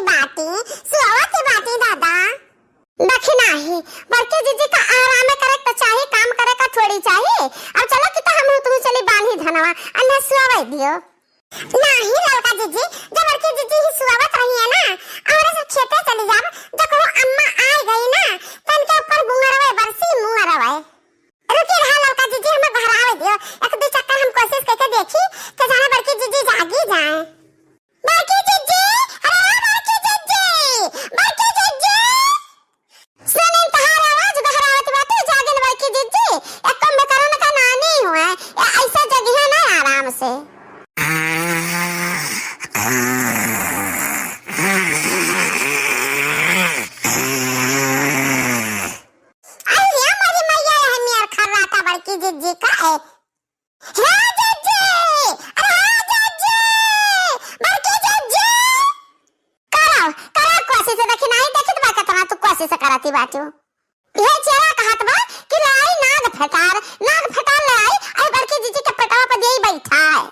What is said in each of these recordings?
बाटी सुहावा की बाटी दादा दखना है बड़के जीजी का आराम करे तो चाहिए काम करे का थोड़ी चाहिए। अब चलो कि हम तुम चली बांधी धनवा अन्ना सुहावा दियो नहीं लड़का जीजी जब बड़के जीजी ही सुहावत रही है ना और सब खेते चली जाब देखो अम्मा आ गई ना तन के ऊपर बुंगरवे बरसी मुंगरवे रुकी रहा लड़का जीजी हमें घर आवे दियो एक दो चक्कर हम कोशिश करके देखी कि जाने बड़के जीजी जागी जाए। बड़के जीजी अरे बड़के जीजी बड़के जीजी सुने तहार आवाज बहरावत बात जागे न बड़के जीजी एक कम करन का नानी हुआ है ऐसा जगह ना आराम से जीजी का है जीजी अरे जीजी बड़के जीजी करो करो कोशिश देखी नहीं देखी तो कतना तू कोशिश कराती बाटू ये चेहरा कहत बा कि लाई नाग फटार लाई आई बड़के जीजी के पटावा पर यही बैठा है।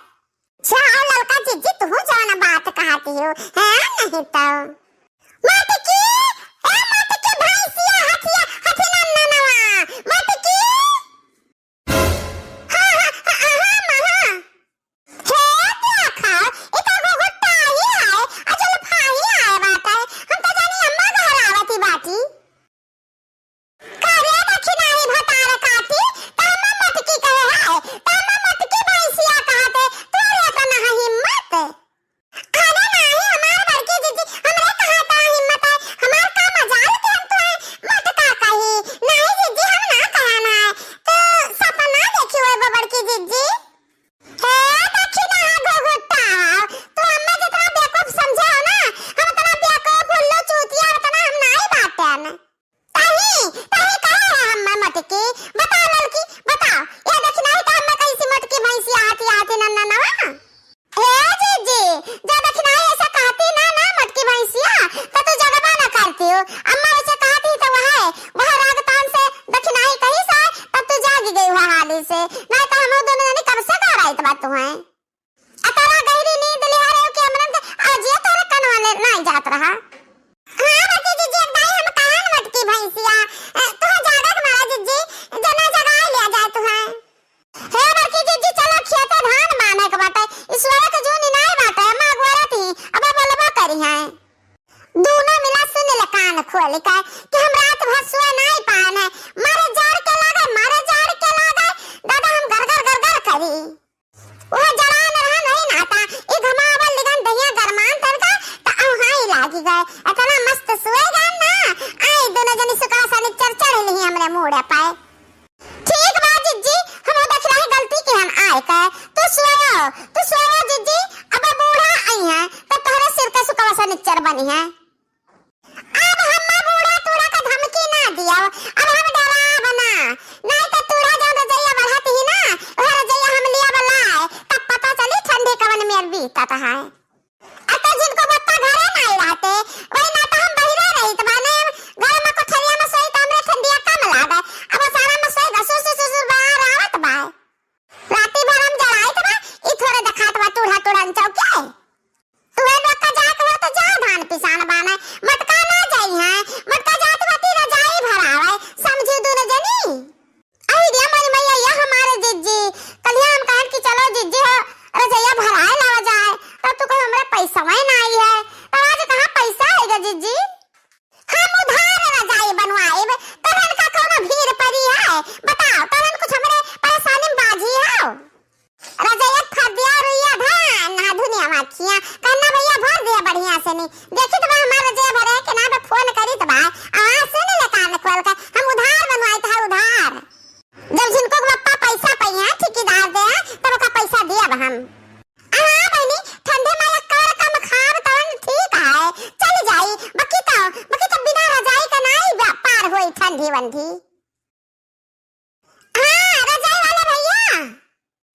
चाओ लड़का जीजी तू जाना बात कहती हो है नहीं तो मत की भैंसिया हाथी नन्ना मत की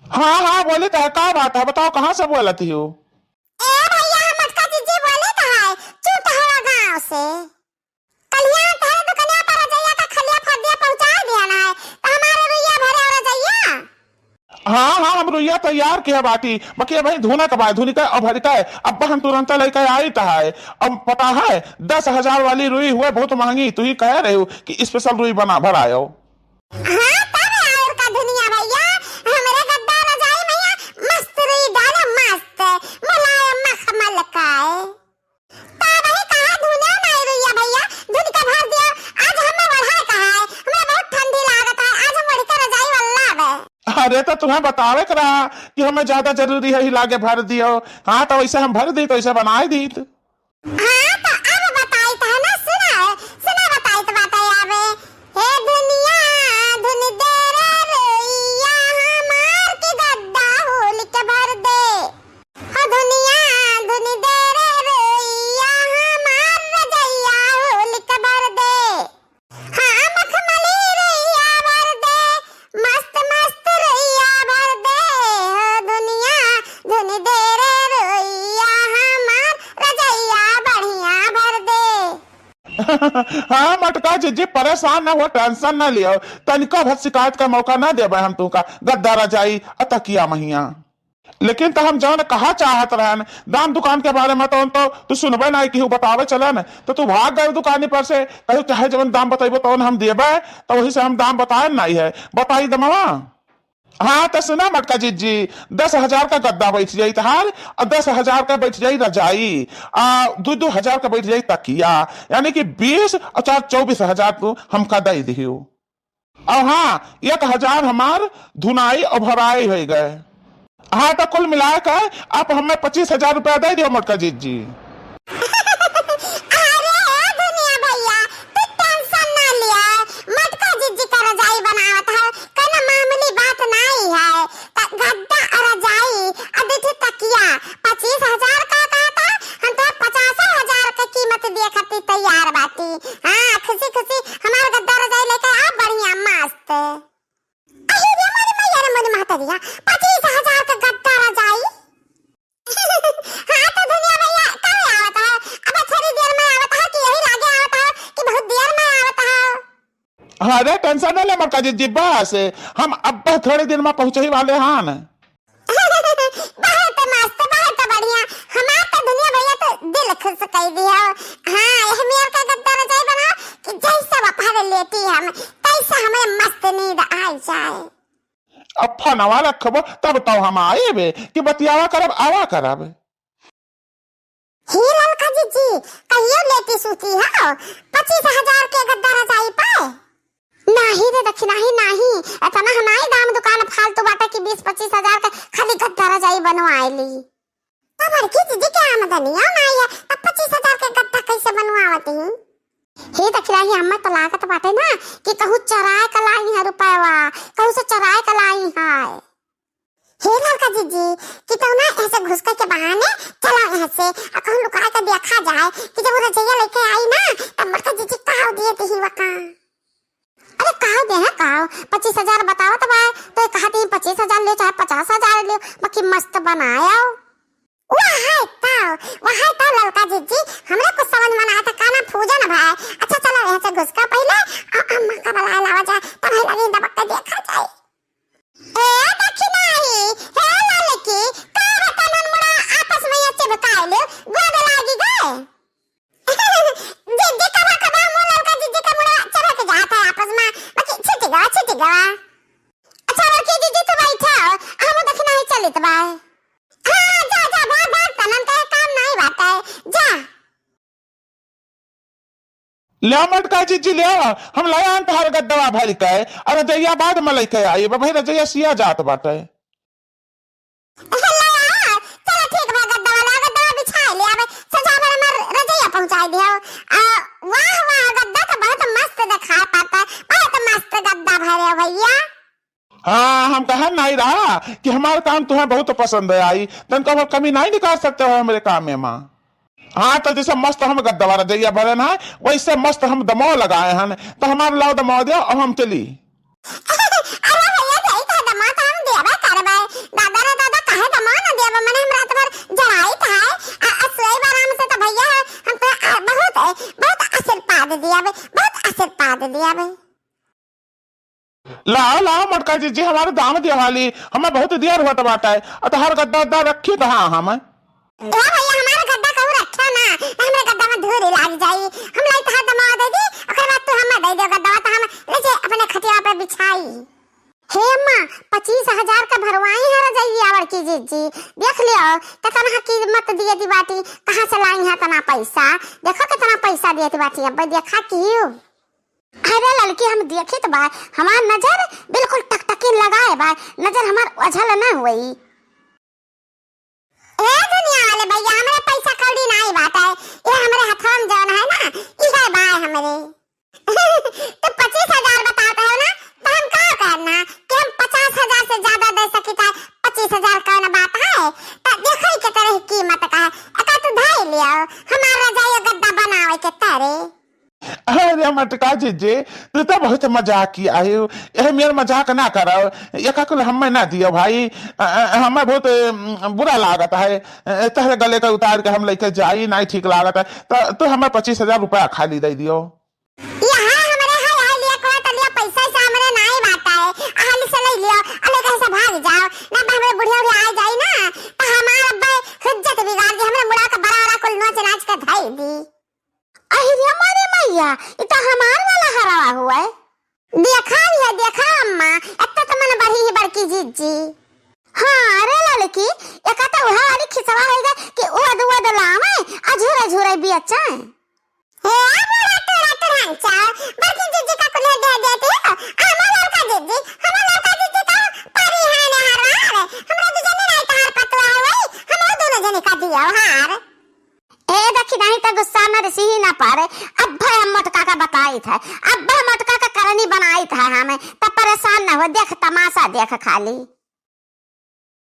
हाँ बोले तो है का बात है बताओ कहाँ से बोलती हो। ए भैया हम मटका जीजी बोले तो है चूटहरा गांव से कलिया तारे दुकानिया पर रजैया का खलिया फदिया पहुंचा दिया ना है तो हमारे रुइया भरे और रजैया। हाँ हाँ हम रुइया तैयार किया बाटी बाकी भाई धुना कबाए धुनी का अब हरिका है अब हम तुरंत लेकर आई है। अब पता है 10,000 वाली रुई हुए बहुत महंगी तू ही कह रहे हो कि स्पेशल रुई बना भर आयो। हाँ तब और का दुनिया भैया हमरे गद्दा रजाई भैया मस्त रुई डाले मस्त मुलायम मखमल का है तब ही कहा धुना नहीं रुइया भैया धुनी का भर दिया आज हमें बढ़ा कहा है हमें बहुत ठंडी लागत है आज हम बढ़कर रजाई वाला है। अरे तो तुम्हें बतावे करा कि हमें ज्यादा जरूरी है हिला के भर दियो। हाँ तो वैसे हम भर दी तो ऐसे बनाए दी हाँ तो अब बताई तो ना सुना बताई तो बताई आवे हे दुनिया धुन दे रे रोइया हमार की गद्दा होल के भर दे हो दुनिया धुन दे रे रोइया हमार रजैया होल के भर दे हाँ मखमली रोइया भर दे मस्त मस्त रोइया भर दे हो दुनिया धुन दे रे रोइया हमार रजैया बढ़िया भर दे। हाँ मटका जी परेशान ना हो टेंशन ना लियो तनिका भर शिकायत का मौका ना दे हम तुमका गद्दा रजाई अतकिया महिया। लेकिन तो हम जौन कहा चाहत रहन दाम दुकान के बारे में तो तू सुनबे ना कि बतावे चले न तो तू भाग गए दुकानी पर से कहीं चाहे जवन दाम बताइबो तो हम देबे तो वही से हम दाम बताए नहीं है बताई दमवा। हाँ तो सुना मटका जी 10,000 का गद्दा बैठ जाई तहार और 10,000 का बैठ जाई रजाई 2,000 का बैठ जाई तकिया यानी कि 20 और 24,000 तू हमका दे दियो। और हाँ 1,000 हमार धुनाई और भराई हो गए। हाँ तो कुल मिला कर आप हमें 25,000 रुपया दे दियो मटका जी। अरे दुनिया भैया तू टेंशन ना लिया मटका जिज्जी का रजाई बनावत है कहना मामूली बात नहीं है गद्दा और रजाई और देखी तकिया 25,000 का कहता हम तो 50,000 की कीमत दिए खातिर तैयार बाटी। हाँ खुशी खुशी हमारा गद्दा रजाई लेकर आ बढ़िया मस्त अरे रे मोरी मैया रे मोरी माता दिया 25,000 का गद्दा रजाई। हाँ तो दुनिया भैया कब आवत है अब थोड़ी देर में आवत है कि यही लागे आवत है कि बहुत देर में आवत है। अरे टेंशन ना ले मटका जी बस हम अब थोड़े दिन में पहुंचे ही वाले हाँ न। बहुत मस्त बहुत बढ़िया हमार तो दुनिया भैया तो दिल खुश कर दिया। हाँ यह मेर का गद्दा रजाई बना कि जैसा वफार लेती हम तैसा हमें मस्त नींद आ जाए। अब फनवा रखबो तब तो हम आए बे कि बतियावा करब आवा करब। ही ललका जी कहियो लेती सूती हो 25,000 के गद्दा रजाई पाए नहीं रे दक्षिणा ही नहीं इतना हमारी दाम दुकान फालतू बाटा की 20-25,000 का खाली गद्दा रजाई बनवाएली तब की दीदी क्या आमदनी है नहीं है तब 25,000 के गद्दा कैसे बनवावती हे दक्षिणा ही अम्मा तो लागत बाटे ना कि कहूँ चराए का लाई है रुपया कहूँ से चराए का लाई है। हे लड़का जीजी कि तो ना ऐसे घुस के बहाने चलो यहाँ से और कहूँ लुका के देखा जाए कि जब वो रजैया लेके आई ना तब मटका जीजी कहाँ दिए थी वका। अरे कहाँ दे है कहाँ 25,000 बताओ तो भाई तो कहती 25,000 ले चाहे 50,000 ले बाकी मस्त बनाया वहाँ तो लड़का जीजी हमरे कुछ समझ में आया था काना पूजा ना भाई। अच्छा चलो यहाँ से घुस का पहले और अम्मा का बुलाया लावा जाए तब ही लगी दबक के देखा जाए। ए दक्षिणा ही हे ललकी का बतनन मुड़ा आपस में ये चिपकाए लो गोद लागी गए जिद्दी कबा मुलल का जिद्दी का मुड़ा चबक जाता है आपस में बाकी छिटी गवा। अच्छा लड़की दीदी तू बैठा हम दक्षिणा ही चली तो भाई। हाँ जा भाग तनन का काम नहीं बात है जा ले मटका जी ले हम लाया तहार गद्दवा भर के और रजैया बाद में लेके आई भाई रजैया सिया जात बाटे। चलो ठीक बा गद्दा बिछा ले अब सजा पर हमर रजैया पहुंचा दियो। वाह गद्दा तो बहुत मस्त दिखा पाता बहुत मस्त गद्दा भरे भैया। हाँ हम कहा नहीं रहा कि हमारा काम तुम्हें बहुत पसंद है आई तन को कमी नहीं निकाल सकते हो मेरे काम में माँ। हाँ तो जैसे मस्त हम गद्दा रजैया भरे ना वैसे मस्त हम दमो लगाए हैं तो हमारे लाओ दमो दिया और हम चली। बहुत आशीर्वाद दिया बहुत आशीर्वाद दिया। लाओ लाओ मटका जी हमारे दाम दिया वाली हमें बहुत देर हुआ बाटा है हर गद्दा उद्दा रखी कहाँ हम ए भैया हमारा गद्दा कहू रखा ना हमरा गद्दा में धूरी लाग जाई हम लाई तहा दमा दे दी ओकर बाद तू हमें दे दे गद्दा त हम ले जे अपने खटिया पे बिछाई हे अम्मा 25,000 का भरवाई है रजाई आवर की जी देख लियो कितना कीमत दिए दी बाटी कहां से लाई है तना पैसा देखो कितना पैसा दिए दी बाटी अब देखा क्यों अरे लड़की हम देखे तो बा हमार नजर बिल्कुल टकटकी लगाए बा नजर हमार ओझल ना हुई ए दुनिया वाले भैया हमारे पैसा कौड़ी नहीं बात है ये हमारे हाथों में जान है ना इहे बा हमारे तो 25,000 बताते हो ना तो हम क्या करना कि हम 50,000 से ज्यादा दे सकिता 25,000 कौन बात है तो देखो के तरह कीमत का है एका तू धाई लियो हमारा रजाई गद्दा बनावे के तारे अरे मटका जी तू तो बहुत मजाक की आयो यह मेरा मजाक ना करो ये का हमें ना दियो भाई हमें बहुत बुरा लागत है तहरे गले का उतार के हम लेके जाई नहीं ठीक लागत है तो हमें 25,000 रुपया खाली दे दियो यहाँ हमारे हाय लिया कोई तो लिया पैसा से हमारे नहीं बाता है हाल से ले लियो अले कैसे भाग जाओ ना हमारे बुढ़िया भी आ जाई ना तो हमारा अब्बा हुज्जत बिगाड़ दी हमने मुड़ा का बड़ा कुल नोच नाच के धाई दी अरे हमारे मैया ये तो हमार वाला हरावा हुआ है देखा अम्मा इतना तो मन बड़ी ही बड़की जीजी हाँ अरे लड़की एक आता वह वाली खिसवा होगा कि उद लावे अझूरे झूरे भी अच्छा है हे बुरा टोरा टोरा चाव बड़की जीजी का कुल दे देती हो हमारा लड़का जीजी तो पारी है ने हरवा हमरा दूजे ने नहीं तार पतवा हुई हम दोनों जने का दिया हार ए देखी नहीं तो गुस्सा में रसी ही ना पारे अब्बा हम मटका का बताई था अब्बा मटका का करनी बनाई था हमें तब परेशान ना हो देख तमाशा देख खाली